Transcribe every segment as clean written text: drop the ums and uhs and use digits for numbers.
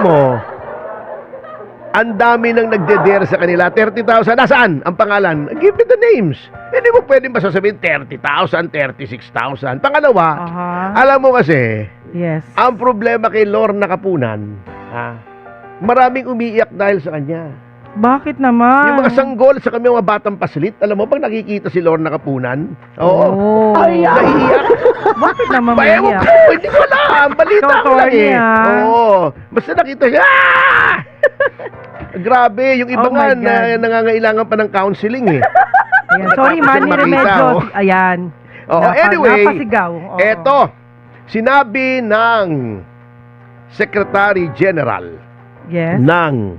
mo, ang dami nang nagde-dare sa kanila. 30,000. Nasaan ang pangalan? Give me the names. Hindi mo pwedeng ba sasabihin 30,000, 36,000. Pangalawa, alam mo kasi, Yes. ang problema kay Lorna Kapunan, maraming umiiyak dahil sa kanya. Bakit naman? Yung mga sanggol sa kami mga batang paslit, alam mo, pag nakikita si Lorna Kapunan, oo, naiiyak. Bakit naman Ewan maiyak? ko, hindi ko alam. Balita ko lang eh. Oo. Basta nakita siya, Grabe, yung iba Oh my nga na nangangailangan pa ng counseling eh. Ayan. Sorry, Manny Remedios. Ayan. Anyway, napasigaw. Oo. eto, sinabi ng Secretary General Yes. ng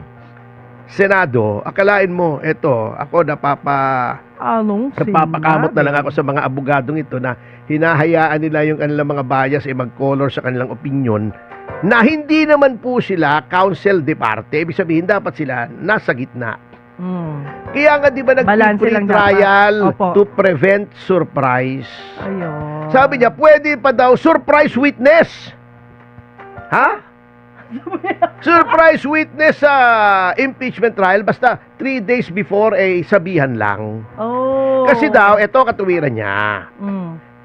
Senado, akalain mo, eto, ako napapakamot na lang ako sa mga abogadong ito na hinahayaan nila yung kanilang mga bias ay mag-color sa kanilang opinion na hindi naman po sila counsel de parte. Ibig sabihin, dapat sila nasa gitna. Kaya nga di ba Balance lang nag-trial dapat. Opo. to prevent surprise? Ayun. Sabi niya, pwede pa daw surprise witness. Ha? Surprise witness sa impeachment trial, basta 3 days before sabihan lang. Oh. Kasi daw, ito katuwiran niya.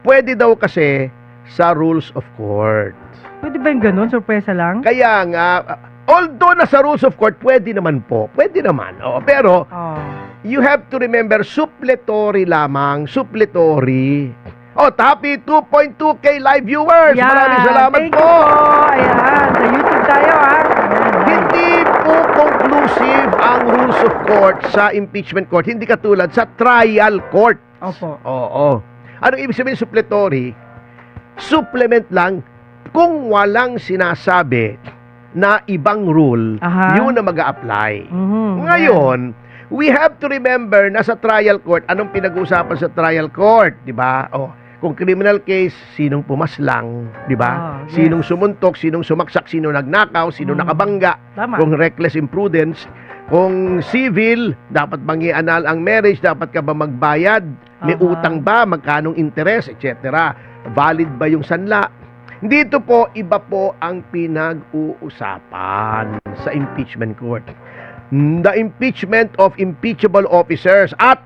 Pwede daw kasi sa rules of court. Pwede ba yung ganun? Sorpresa lang? Kaya nga, although nasa rules of court, pwede naman po. Pwede naman. Pero, you have to remember, suppletory lamang. Suppletory. Happy 2.2K live viewers. Yan. Maraming salamat Thank po. you po. Ayan. Sa YouTube tayo, ha? Hindi po conclusive ang rules of court sa impeachment court. Hindi katulad sa trial court. Opo. Oo. Anong ibig sabihin suppletory? Supplement lang kung walang sinasabi na ibang rule, yun na mag-a-apply. Ngayon, we have to remember na sa trial court, anong pinag-uusapan sa trial court, di ba? Kung criminal case, sinong pumaslang, di ba? Sinong sumuntok, sinong sumaksak, sino nagnakaw, sino nakabangga. Tama. Kung reckless imprudence, kung civil, dapat bang i-annul ang marriage, dapat ka ba magbayad, may utang ba, magkanong interest, etc. Valid ba yung sanla? Dito po, iba po ang pinag-uusapan sa impeachment court. The impeachment of impeachable officers at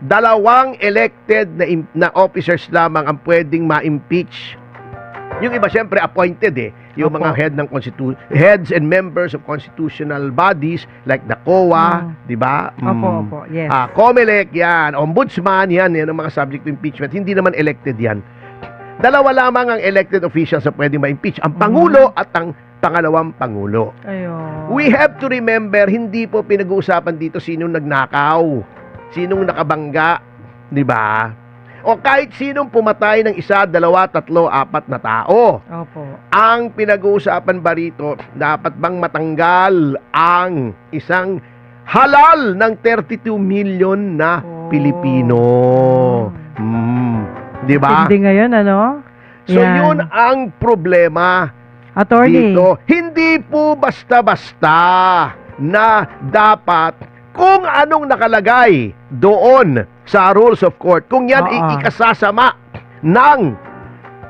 2 elected na officers lamang ang pwedeng ma-impeach. Yung iba syempre appointed yung mga heads and members of constitutional bodies like the COA, di ba? Opo, yes. COMELEC, yan, ombudsman, yan ang mga subject to impeachment. Hindi naman elected yan. 2 lamang ang elected officials na pwedeng ma-impeach. Ang Pangulo at ang pangalawang Pangulo. Ayun. We have to remember, hindi po pinag-uusapan dito sinong nagnakaw, sinong nakabangga, di ba? O kahit sinong pumatay ng 1, 2, 3, 4 na tao. Opo. Ang pinag-uusapan ba rito, dapat bang matanggal ang isang halal ng 32 million na Pilipino? Di ba? Hindi ngayon, ano? So yun ang problema. Attorney. Dito. Hindi po basta-basta na dapat kung anong nakalagay doon sa rules of court, kung yan ikasasama ng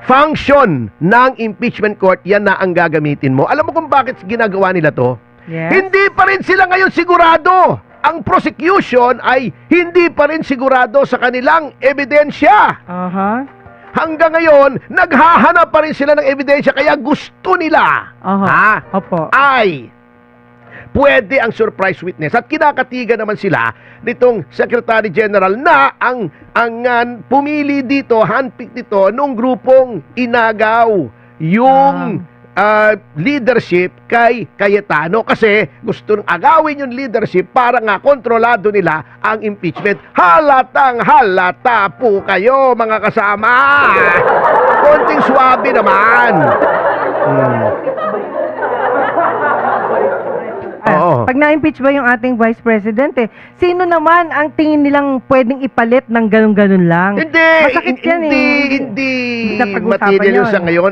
function ng impeachment court, yan na ang gagamitin mo. Alam mo kung bakit ginagawa nila to? Yes. Hindi pa rin sila ngayon sigurado. Ang prosecution ay hindi pa rin sigurado sa kanilang ebidensya. Hanggang ngayon, naghahanap pa rin sila ng ebidensya, kaya gusto nila ay pwede ang surprise witness. At kinakatiga naman sila nitong Secretary General na ang pumili dito, handpick dito, nung grupong inagaw yung leadership kay Cayetano kasi gusto nang agawin yung leadership para nga kontrolado nila ang impeachment. Halatang halata po kayo, mga kasama. Konting swabe naman. Pag na-impeach ba yung ating Vice President sino naman ang tingin nilang pwedeng ipalit ng ganun-ganun lang? Masakit yan Hindi material sa ngayon.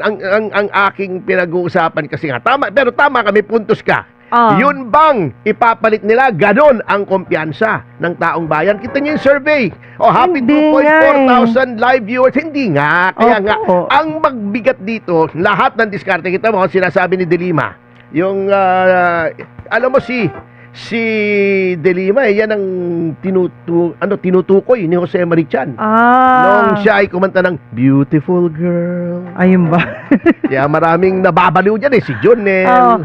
Ang aking pinag-uusapan kasi nga, pero tama kami, puntos ka. Yun bang ipapalit nila? Ganon ang kumpiyansa ng taong bayan. Kita niyo yung survey. Happy 2.4 thousand live viewers. Hindi nga. Kaya nga, ang magbigat dito, lahat ng diskarte, kita mo, sinasabi ni De Lima, yung, alam mo si De Lima, yan ang tinutukoy ni Jose Marichan. Nung siya ay kumanta ng Beautiful Girl. Ayun ba? Kaya maraming nababaliw dyan si Jonel.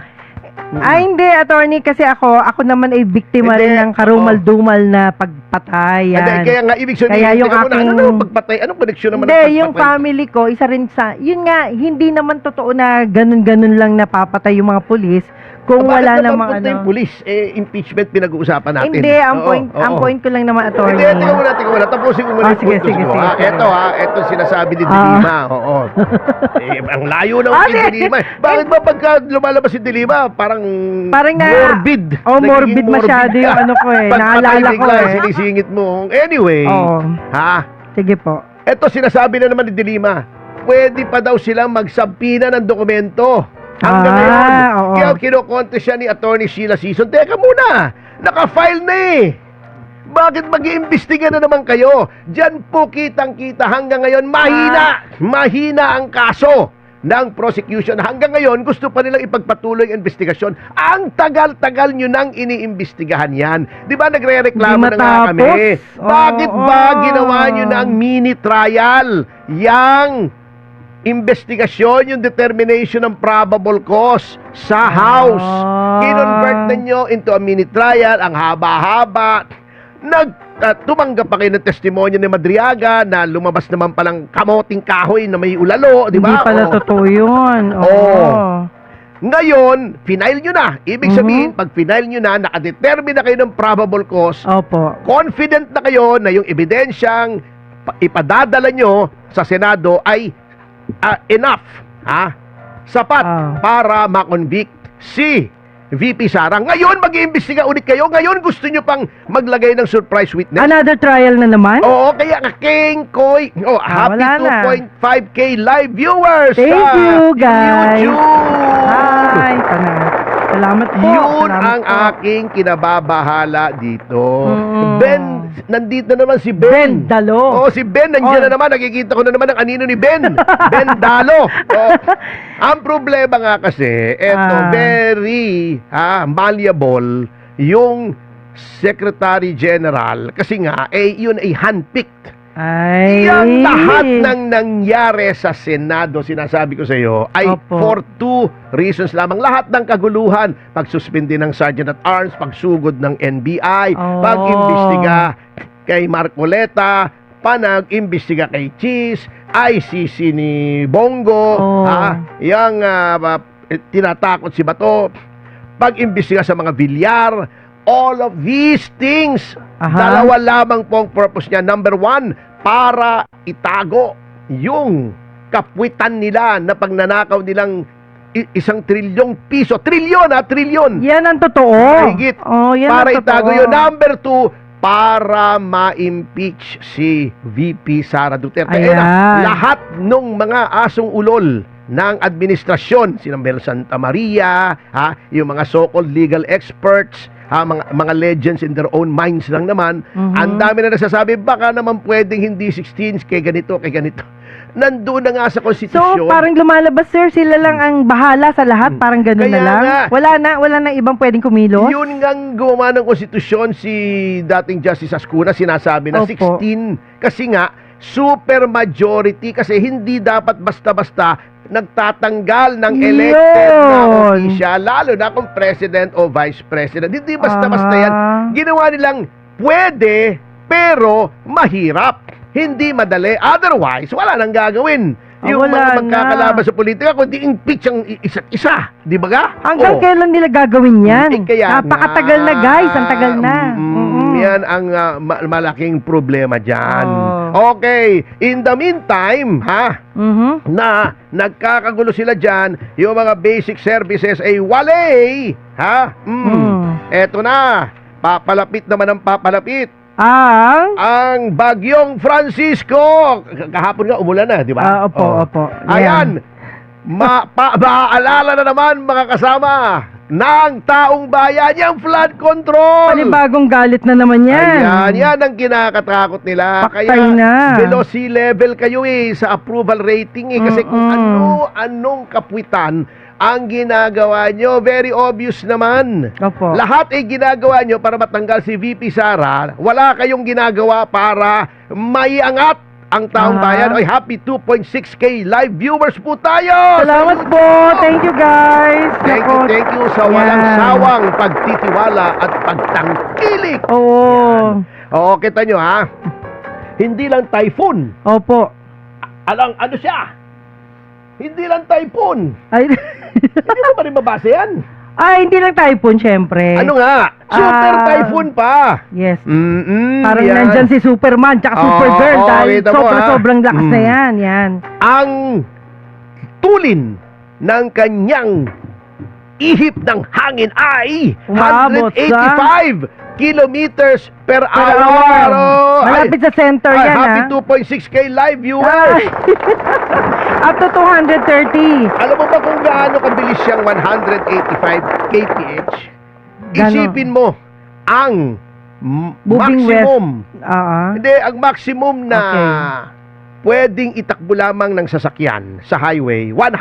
Ay, hindi, attorney, kasi ako naman ay biktima Hindi, rin ng karumal-dumal na pagpatay. Hindi, kaya nga, ibig sabihin, Kaya yung teka muna, aking- ano pagpatay? Anong koneksyon naman ng Hindi, pagpatay? yung family ko, isa rin sa, yun nga, hindi naman totoo na ganun-ganun lang napapatay yung mga pulis kung wala namang Bakit yung pulis? Impeachment pinag-uusapan natin. Hindi, ang Oo. point ko lang naman, attorney. Hindi, teka muna. Tapusin ko muna yung Sige, puntos sige, ko. sige, sige. Ito sinasabi ni De Lima. Oo. Ang layo ng Sige. De Lima. Bakit ba pagka lumalabas si De Lima, parang na, morbid? morbid Nagiging masyado yung ano ko eh. Naalala ko eh. Sinisingit mo. Anyway, Oo. ha? Sige po. Ito sinasabi na naman ni De Lima, pwede pa daw silang magsabpina ng dokumento. Hanggang ngayon, oo. kaya kinokontest siya ni Attorney Sheila Season. Teka muna, naka-file na eh. Bakit mag-iimbestiga na naman kayo? Diyan po kitang-kita hanggang ngayon, mahina ang kaso ng prosecution. Hanggang ngayon, gusto pa nilang ipagpatuloy ang investigasyon. Ang tagal-tagal nyo nang iniimbestigahan yan. Di ba nagre-reklamo na nga kami? Bakit ba ginawa nyo ng mini trial? Yang investigasyon, yung determination ng probable cause sa House. Kinonvert ninyo into a mini trial, ang haba-haba. Tumanggap pa kayo ng testimonya ni Madriaga na lumabas naman palang kamoting kahoy na may ulalo, di ba? Hindi pala totoo yun. Ngayon, final nyo na. Ibig sabihin, pag final nyo na, nakadetermine na kayo ng probable cause, confident na kayo na yung ebidensyang ipadadala nyo sa Senado ay enough, sapat para makonvict si VP Sara. Ngayon, mag-iimbestiga ulit kayo. Ngayon, gusto nyo pang maglagay ng surprise witness. Another trial na naman? Oo, kaya nga, King Koy. Happy 2.5K live viewers. Thank you, guys. YouTube. Hi. Salamat po. Yun ang aking kinababahala dito. Ben, nandito na naman si Ben. Dalo. Oo, si Ben, nandiyan na naman. Nakikita ko na naman ang anino ni Ben. Ben Dalo. Ang problema nga kasi, very malleable yung Secretary General. Kasi nga, yun ay handpicked. Yan lahat ng nangyari sa Senado, sinasabi ko sa iyo, ay for two reasons lamang. Lahat ng kaguluhan, pagsuspindi ng Sergeant at Arms, pagsugod ng NBI, pag-imbestiga kay Marcoleta, panag-imbestiga kay Cheese, ICC ni Bongo, yung tinatakot si Bato, pag-imbestiga sa mga Villar, all of these things, dalawa lamang po ang purpose niya. Number one, para itago yung kapwitan nila na pagnanakaw nilang 1 trilyong piso. Trilyon! Yan ang totoo. Higit. Yan para ang itago totoo. yun. Number two, para ma-impeach si VP Sara Duterte. Lahat ng mga asong ulol ng administrasyon, si Mel Santa Maria, yung mga so-called legal experts, mga legends in their own minds lang naman, ang dami na nasasabi, baka naman pwedeng hindi 16 kay ganito. Nandoon na nga sa konstitusyon. So, parang lumalabas, sir, sila lang ang bahala sa lahat, parang ganun na lang. Wala na ibang pwedeng kumilos. Yun nga gumawa ng konstitusyon si dating Justice Ascuna, sinasabi na 16 kasi nga super majority, kasi hindi dapat basta-basta nagtatanggal ng elected na official, lalo na kung president o vice president. Hindi basta-basta yan. Ginawa nilang pwede, pero mahirap. Hindi madali. Otherwise, wala nang gagawin. Yung mga magkakalaban sa politika, kundi impeach ang isa't isa. Di ba ga? Hanggang kailan nila gagawin yan? Napakatagal na, guys. Ang tagal na. Yan ang malaking problema dyan. Okay. In the meantime, na nagkakagulo sila dyan, yung mga basic services ay walay. Eto na. Papalapit naman ang papalapit. Ang Bagyong Francisco. Kahapon nga umulan na, di ba? Opo. Ayan. Maaalala na naman, mga kasama, ng taong bayan yung flood control. Panibagong galit na naman yan. Yan ang kinakatakot nila. Paktay na. Below sea level kayo sa approval rating kasi kung anong kapuitan ang ginagawa nyo. Very obvious naman. Opo. Lahat ay ginagawa nyo para matanggal si VP Sara. Wala kayong ginagawa para maiangat ang taong bayan. Ay, happy 2.6K live viewers po tayo! Salamat po. Thank you, guys. Thank you sa walang sawang pagtitiwala at pagtangkilik. Oo. Oo, kita nyo ha. Hindi lang typhoon. Opo. Ano siya? Hindi lang typhoon. Ay, Hindi mo pa rin mabasa yan. hindi lang typhoon, syempre. Ano nga? Super typhoon pa. Yes. Mm-mm, Parang yan. nandyan si Superman tsaka Supergirl dahil kita mo, ha? sobrang lakas na yan. Yan. Ang tulin ng kanyang ihip ng hangin ay Umabot sa 185 kilometers per Per hour. hour. Oh, Malapit sa center ay, yan, happy ha? 2.6K live viewers. Up to 230. Alam mo ba kung gaano kabilis siyang 185 kph? Gano? Isipin mo, ang Moving maximum, Oo. hindi, ang maximum na Okay. pwedeng itakbo lamang ng sasakyan sa highway, 100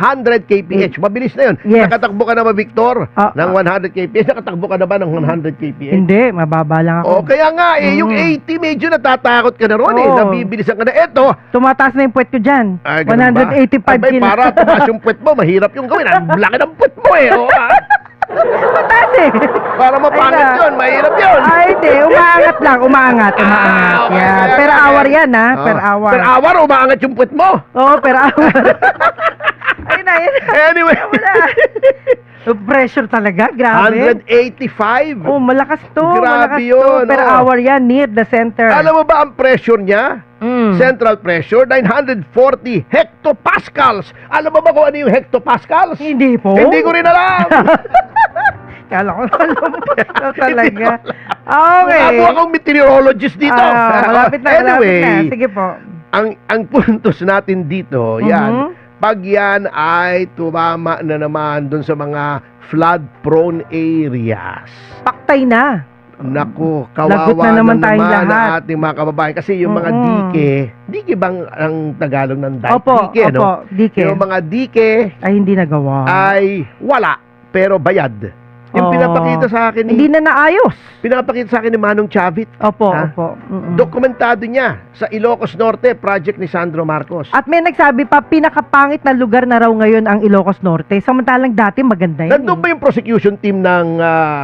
kph. Mabilis na yun. Yes. Nakatakbo ka na ba, Victor? Ah, ng 100 kph? Nakatakbo ka na ba ng 100 kph? Hindi, mababa lang O, ako. kaya nga yung 80 medyo natatakot ka na ron Oo. Nabibilisan ka na. Eto, Tumataas na yung puwet ko dyan. ay, ganun ba? 185 Abay, kilos. para tumaas yung puwet mo, mahirap yung gawin. Ang laki ng puwet mo Oo, Mataas eh. Para mapangit Ay, yun, mahirap yun. Hindi. Umaangat lang. Umaangat. okay, Yan. okay, Per okay. hour yan, ha? Oh. Per hour. Per hour, umaangat yung puwet mo. Oo, per hour. Ayun na, ayun na. Anyway. Wala. Pressure talaga. Grabe. 185. Oh, malakas to. Grabe malakas yun, to. Per oh. hour yan, near the center. Alam mo ba ang pressure niya? Mm. Central pressure, 940 hectopascals. Alam mo ba kung ano yung hectopascals? Hindi po. Hindi ko rin alam. Kala ko alam mo talaga. Hindi ko alam. Okay. Ako akong meteorologist dito. Malapit na, Anyway, malapit na. Sige po. ang puntos natin dito, yan, pag yan ay tumama na naman dun sa mga flood-prone areas. Paktay na. Naku, Lagot kawawa na naman na tayong naman lahat. ang ating mga kababayan. Kasi yung mga dike bang ang Tagalog ng dike? Opo, Dike, no? opo, dike. Yung mga dike Ay, hindi nagawa. ay wala, pero bayad. Yung Oo. pinapakita sa akin Hindi na naayos. pinapakita sa akin ni Manong Chavit. Opo, Ha? opo. Mm-mm. Dokumentado niya sa Ilocos Norte, project ni Sandro Marcos. At may nagsabi pa, pinakapangit na lugar na raw ngayon ang Ilocos Norte. Samantalang dati maganda yan. Nandun ba yung prosecution team ng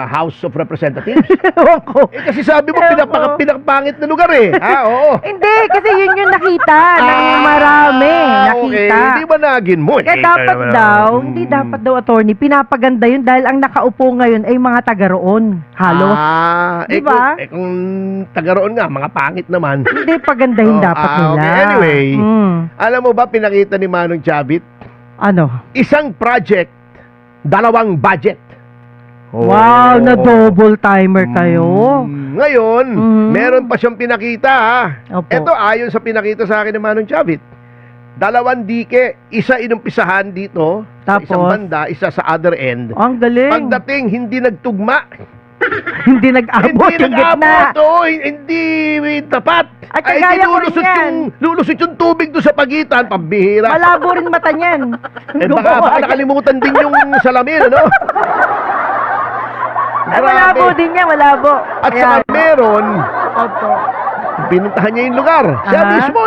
House of Representatives? Ewan ko. Kasi sabi mo, Ewan ko. pinakapangit na lugar eh. Oo. Hindi, kasi yun yung nakita ng marami. Okay. Nakita. Hindi ba nagin mo? Kaya dapat daw, hindi dapat daw, attorney, pinapaganda yun dahil ang nakaupo ngayon ay mga taga roon. Halos. Diba? Kung taga roon nga, mga pangit naman. Hindi pagandahin dapat nila. Okay. Anyway, Mm. alam mo ba, pinakita ni Manong Chavit, Ano? isang project, dalawang budget. Wow, na double timer kayo. Ngayon, Mm. meron pa siyang pinakita ha. Opo. Ito ayon sa pinakita sa akin ni Manong Chavit. Dalawang dike, isa inumpisahan dito sa isang Tapos? banda, isa sa other end. Ang galing. Pagdating, hindi nagtugma. Hindi nag-abot Hindi yung gitna. nag-abot, hindi tapat. Ay, kagaya ko rin yan. lulusot yung tubig doon sa pagitan, pambihira. Malabo rin mata niyan. Baka nakalimutan din yung salamin, ano? Ay, malabo din niya, malabo. At saka meron, Opo. pinuntahan niya yung lugar. Siya Aha. mismo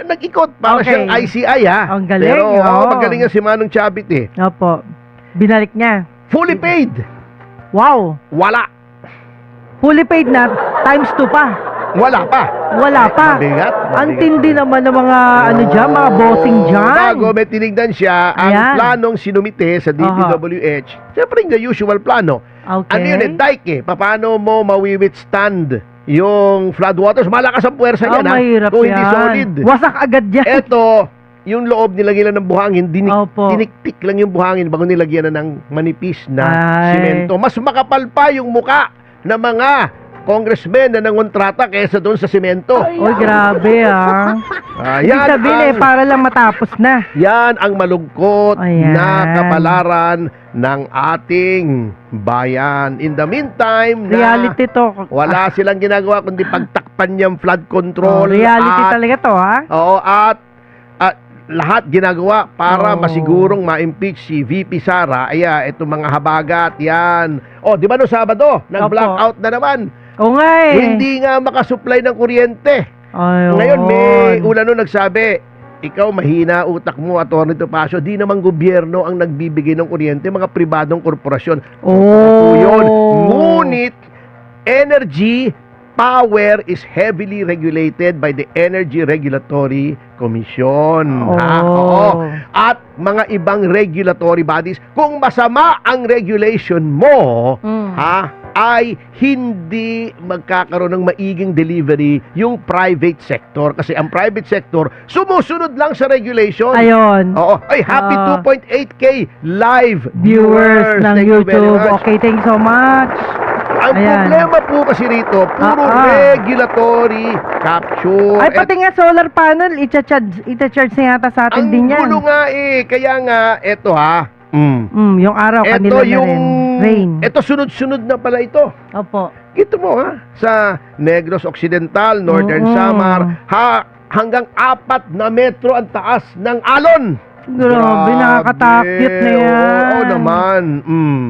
nag-ikot para Okay. siyang ICI ha. Ang galing, Pero oo. magaling nga si Manong Chavit eh. Opo. Binalik niya. Fully paid. Wow. Wala. Fully paid na, times 2 pa. Wala pa. Wala pa. Mabigat. Ang tindi naman ng mga ano dyan, mga bossing dyan. Bago may tinignan siya, ang Ayan. planong sinumite sa DPWH. Siyempre yung the usual plano. Okay. Ano yun eh, dike eh. Paano mo mawi-withstand yung floodwaters? Malakas ang puwersa niyan ha. mahirap Kung hindi yan. solid. Wasak agad yan. Eto, yung loob nilagyan na ng buhangin, Opo. tiniktik lang yung buhangin bago nilagyan na ng manipis na Ay. simento. Mas makapal pa yung muka ng mga congressmen na nangontrata kaysa doon sa simento. Uy, grabe ah. Ibig Yan sabihin eh, para lang matapos na. yan ang malungkot Ayan. na kapalaran ng ating bayan. In the meantime, na Reality to. wala silang ginagawa kundi pagtakpan yung flood Oh, control. reality at, talaga to ha. Oo, at lahat ginagawa para Oo. masigurong ma-impeach si VP Sara. Itong mga habagat, yan. O, di ba no Sabado? Nag-blackout na naman. Oo nga eh. Hindi nga makasupply ng kuryente. Ayun. Ngayon, may ulano nagsabi, ikaw mahina utak mo, Atty. Topacio, di naman gobyerno ang nagbibigay ng kuryente, mga pribadong korporasyon. Oh. Yun. Ngunit, energy power is heavily regulated by the Energy Regulatory Commission. Ha? Oo. At mga ibang regulatory bodies. Kung masama ang regulation mo, ay hindi magkakaroon ng maiging delivery yung private sector. Kasi ang private sector, sumusunod lang sa regulation. Ayun. Oo. Ay, happy 2.8K live Viewers ng Thank you very YouTube. much. Okay, thank you so much. Ang Ayan. problema po kasi rito, puro regulatory capture. Ay, pati nga solar panel, ita-charge na yata sa atin Ang din yan. gulo nga eh. Kaya nga, eto ha. Yung araw, Eto kanila na yung... rin. Rain. Eto sunod-sunod na pala ito. Opo. Ito mo ha. Sa Negros Occidental, Northern Samar, hanggang 4 na metro ang taas ng alon. Grabe, nakakatakot na yan. Oo naman.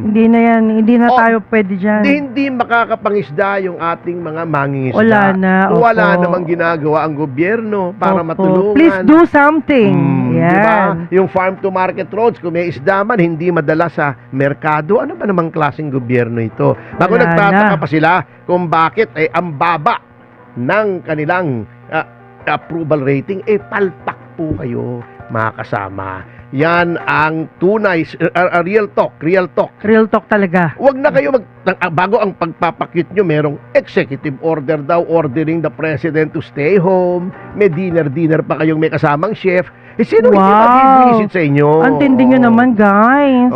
Hindi na yan, hindi na Oh, tayo pwede dyan. Hindi makakapangisda yung ating mga mangingisda. Wala na, opo. Wala namang ginagawa ang gobyerno para Opo. matulungan. Please do something. Diba? Yan. Yung farm to market roads, kung may isda man, hindi madala sa merkado. Ano ba namang klaseng gobyerno ito? Bago Wala nagtataka na. pa sila kung bakit ang baba ng kanilang approval rating, palpak po kayo, mga kasama. Yan ang tunay, real talk. Real talk talaga. Huwag na kayo bago ang pagpapakit nyo, merong executive order daw ordering the president to stay home. May dinner pa kayong may kasamang chef. Sino hindi Wow. mag-visit sa inyo? Ang tindi nyo naman, guys.